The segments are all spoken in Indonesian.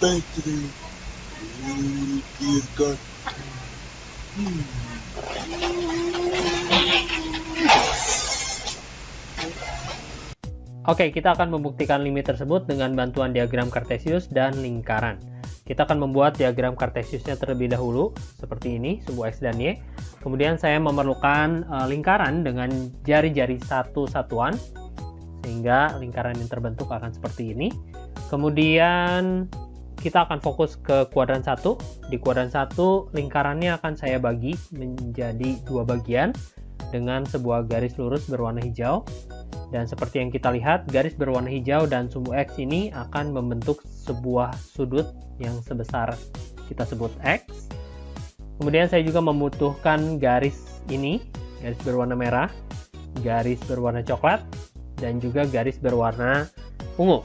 baterai pikirkan. Oke, kita akan membuktikan limit tersebut dengan bantuan diagram Cartesius dan lingkaran. Kita akan membuat diagram Cartesiusnya terlebih dahulu, seperti ini, sumbu X dan Y. Kemudian saya memerlukan lingkaran dengan jari-jari satu satuan, sehingga lingkaran yang terbentuk akan seperti ini. Kemudian kita akan fokus ke kuadran 1. Di kuadran 1, lingkarannya akan saya bagi menjadi dua bagian dengan sebuah garis lurus berwarna hijau. Dan seperti yang kita lihat, garis berwarna hijau dan sumbu X ini akan membentuk sebuah sudut yang sebesar kita sebut X. Kemudian saya juga membutuhkan garis ini, garis berwarna merah, garis berwarna coklat, dan juga garis berwarna ungu.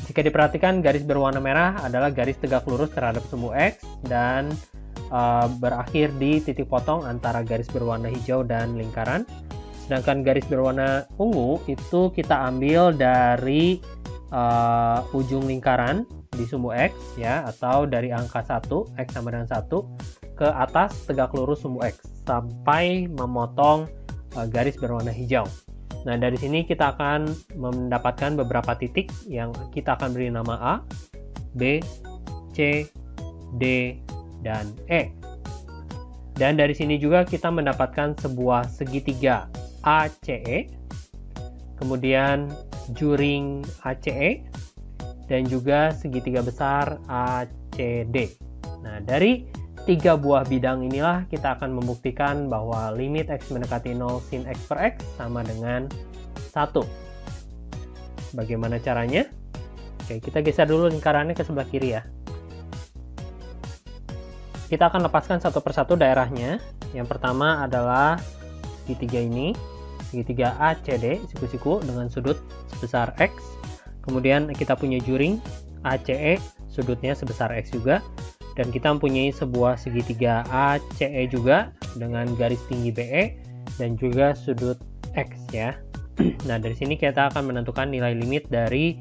Jika diperhatikan, garis berwarna merah adalah garis tegak lurus terhadap sumbu X dan berakhir di titik potong antara garis berwarna hijau dan lingkaran. Sedangkan garis berwarna ungu itu kita ambil dari ujung lingkaran di sumbu X ya, atau dari angka 1, X sama dengan 1 ke atas tegak lurus sumbu X sampai memotong garis berwarna hijau. Nah, dari sini kita akan mendapatkan beberapa titik yang kita akan beri nama A, B, C, D, dan E. Dan dari sini juga kita mendapatkan sebuah segitiga ACE, kemudian juring ACE, dan juga segitiga besar ACD. Nah, dari tiga buah bidang inilah kita akan membuktikan bahwa limit X mendekati 0 sin X per X sama dengan 1. Bagaimana caranya? Oke, kita geser dulu lingkarannya ke sebelah kiri ya. Kita akan lepaskan satu persatu daerahnya. Yang pertama adalah segitiga ini, segitiga ACD, siku-siku dengan sudut sebesar X. Kemudian kita punya juring ACE, sudutnya sebesar X juga. Dan kita mempunyai sebuah segitiga ACE juga dengan garis tinggi BE dan juga sudut X ya. Nah, dari sini kita akan menentukan nilai limit dari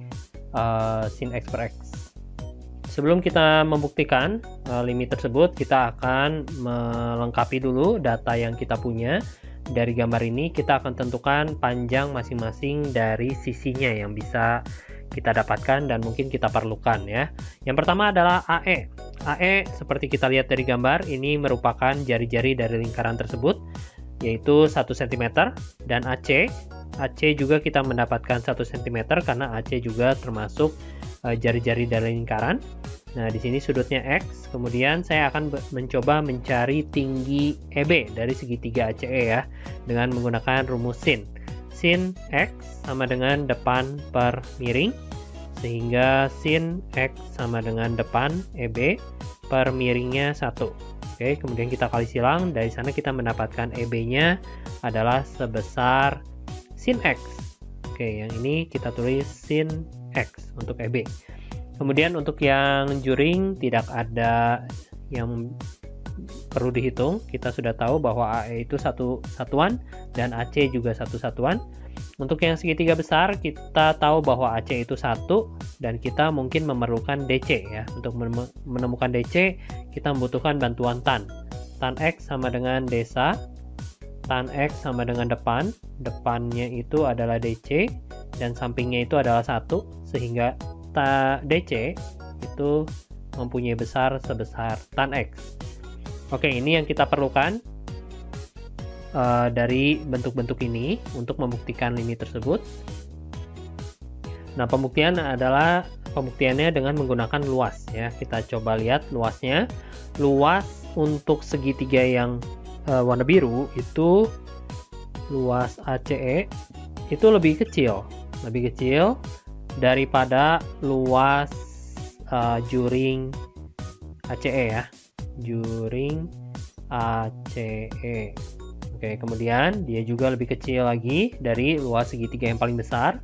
sin X per X. Sebelum kita membuktikan limit tersebut, kita akan melengkapi dulu data yang kita punya. Dari gambar ini kita akan tentukan panjang masing-masing dari sisinya yang bisa kita dapatkan dan mungkin kita perlukan ya. Yang pertama adalah AE. AE seperti kita lihat dari gambar ini merupakan jari-jari dari lingkaran tersebut, yaitu 1 cm, dan AC juga kita mendapatkan 1 cm karena AC juga termasuk jari-jari dari lingkaran. Nah, di sini sudutnya X. Kemudian saya akan mencoba mencari tinggi EB dari segitiga ACE ya, dengan menggunakan rumus sin. Sin X sama dengan depan per miring, sehingga sin X sama dengan depan EB per miringnya 1. Oke, kemudian kita kali silang, dari sana kita mendapatkan EB-nya adalah sebesar sin X. Oke, yang ini kita tulis sin X untuk EB. Kemudian untuk yang juring tidak ada yang perlu dihitung. Kita sudah tahu bahwa AE itu satu satuan dan AC juga satu satuan. Untuk yang segitiga besar kita tahu bahwa AC itu 1 dan kita mungkin memerlukan DC ya. Untuk menemukan DC kita membutuhkan bantuan tan. Tan X sama dengan desa. Tan X sama dengan depan. Depannya itu adalah DC dan sampingnya itu adalah 1, sehingga DC itu mempunyai besar sebesar tan X. Oke, ini yang kita perlukan dari bentuk-bentuk ini untuk membuktikan limit tersebut. Nah, pembuktiannya dengan menggunakan luas ya. Kita coba lihat luasnya. Luas untuk segitiga yang warna biru itu, luas ACE itu lebih kecil daripada luas juring ACE ya, juring ACE. Oke, kemudian dia juga lebih kecil lagi dari luas segitiga yang paling besar.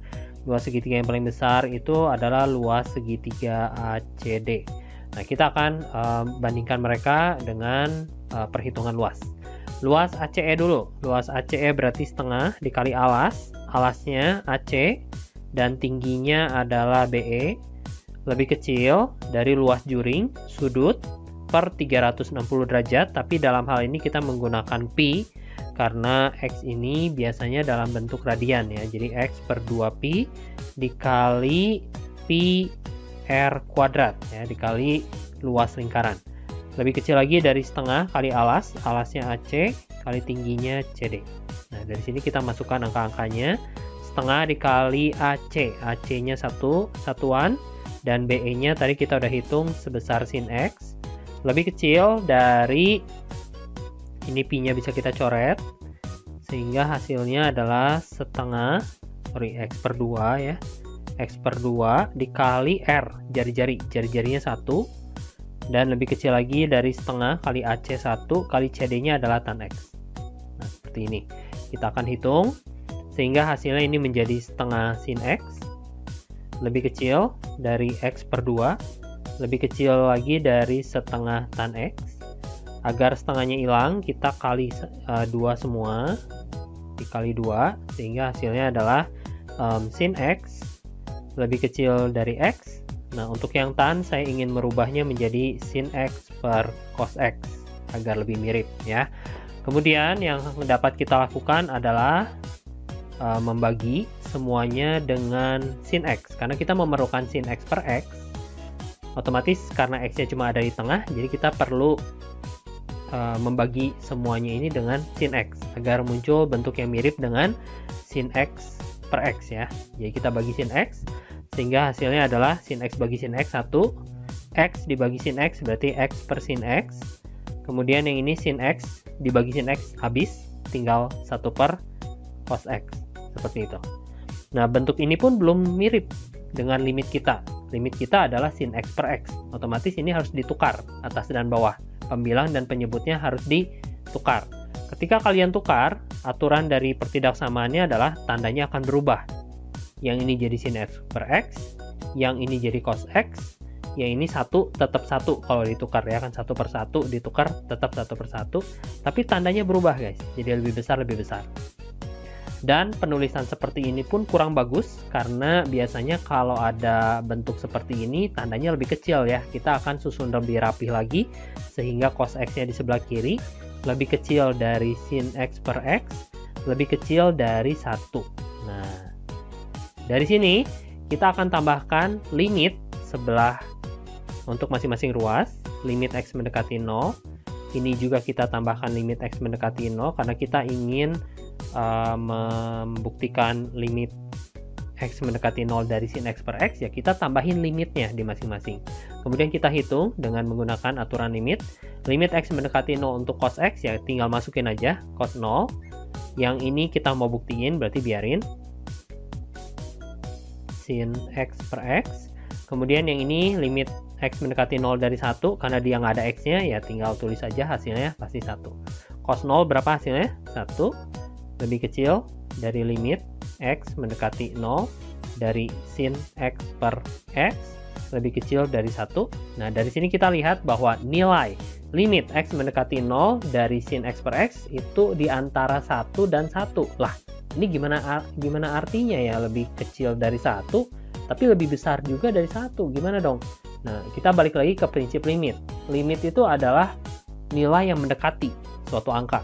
Luas segitiga yang paling besar itu adalah luas segitiga ACD. Nah, kita akan bandingkan mereka dengan perhitungan luas. Luas ACE dulu. Luas ACE berarti setengah dikali alas. Alasnya AC dan tingginya adalah BE. lebih kecil dari luas juring sudut per 360 derajat, tapi dalam hal ini kita menggunakan pi karena X ini biasanya dalam bentuk radian ya. Jadi X per 2pi dikali pi R kuadrat ya, dikali luas lingkaran. Lebih kecil lagi dari setengah kali alas, alasnya AC kali tingginya CD. Nah, dari sini kita masukkan angka-angkanya. Setengah dikali AC, AC-nya satuan, dan BE-nya tadi kita udah hitung sebesar sin X. Lebih kecil dari, ini pi-nya bisa kita coret, sehingga hasilnya adalah setengah, X per 2 ya, X per 2 dikali R, jari-jarinya 1, dan lebih kecil lagi dari setengah kali AC 1 kali CD-nya adalah tan X. Nah, seperti ini. Kita akan hitung, sehingga hasilnya ini menjadi setengah sin X, lebih kecil dari X per 2, lebih kecil lagi dari setengah tan X. Agar setengahnya hilang, kita kali 2 semua, dikali 2, sehingga hasilnya adalah sin X lebih kecil dari X. Nah, untuk yang tan, saya ingin merubahnya menjadi sin X per cos X, agar lebih mirip ya. Kemudian yang dapat kita lakukan adalah membagi semuanya dengan sin X. Karena kita memerlukan sin X per X, otomatis karena X-nya cuma ada di tengah, jadi kita perlu membagi semuanya ini dengan sin X agar muncul bentuk yang mirip dengan sin X per X ya. Jadi kita bagi sin X sehingga hasilnya adalah sin X bagi sin X 1, X dibagi sin X berarti X per sin X. Kemudian yang ini sin X dibagi sin X habis, tinggal 1 per cos X, seperti itu. Nah, bentuk ini pun belum mirip dengan limit kita. Limit kita adalah sin X per X. Otomatis ini harus ditukar atas dan bawah. Pembilang dan penyebutnya harus ditukar. Ketika kalian tukar, aturan dari pertidaksamaannya adalah tandanya akan berubah. Yang ini jadi sin X per X, yang ini jadi cos X, yang ini tetap 1 kalau ditukar ya, kan 1 per 1 ditukar tetap 1 per 1, tapi tandanya berubah guys, jadi lebih besar. Dan penulisan seperti ini pun kurang bagus karena biasanya kalau ada bentuk seperti ini tandanya lebih kecil ya. Kita akan susun lebih rapih lagi sehingga cos X-nya di sebelah kiri lebih kecil dari sin X per X, lebih kecil dari 1. Nah, dari sini kita akan tambahkan limit sebelah untuk masing-masing ruas, limit X mendekati 0. Ini juga kita tambahkan limit X mendekati 0 karena kita ingin membuktikan limit X mendekati 0 dari sin X per X, ya kita tambahin limitnya di masing-masing. Kemudian kita hitung dengan menggunakan aturan limit. Limit X mendekati 0 untuk cos X ya tinggal masukin aja cos 0. Yang ini kita mau buktiin berarti biarin sin X per X. Kemudian yang ini limit X mendekati 0 dari 1, karena dia nggak ada X-nya ya tinggal tulis aja hasilnya pasti 1. Cos 0 berapa hasilnya? 1, lebih kecil dari limit X mendekati 0 dari sin X per X, lebih kecil dari 1. Nah, dari sini kita lihat bahwa nilai limit X mendekati 0 dari sin X per X itu di antara 1 dan 1. Lah, ini gimana artinya ya lebih kecil dari 1 tapi lebih besar juga dari 1? Gimana dong? Nah, kita balik lagi ke prinsip limit. Limit itu adalah nilai yang mendekati suatu angka.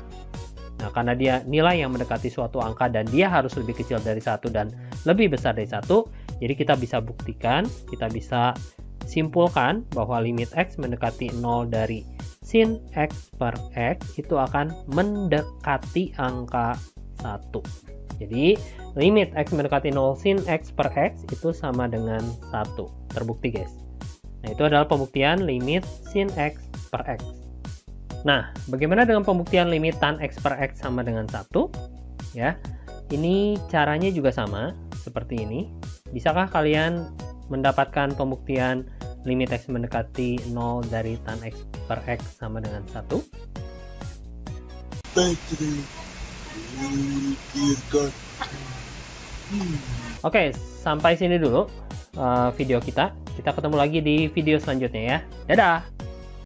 Nah, karena dia nilai yang mendekati suatu angka dan dia harus lebih kecil dari 1 dan lebih besar dari 1, jadi kita bisa buktikan, kita bisa simpulkan bahwa limit X mendekati 0 dari sin X per X itu akan mendekati angka 1. Jadi, limit X mendekati 0 sin X per X itu sama dengan 1. Terbukti guys. Nah, itu adalah pembuktian limit sin X per X. Nah, bagaimana dengan pembuktian limit tan X per X sama dengan 1? Ya, ini caranya juga sama, seperti ini. Bisakah kalian mendapatkan pembuktian limit X mendekati 0 dari tan X per X sama dengan 1? Oke, sampai sini dulu video kita. Kita ketemu lagi di video selanjutnya ya. Dadah!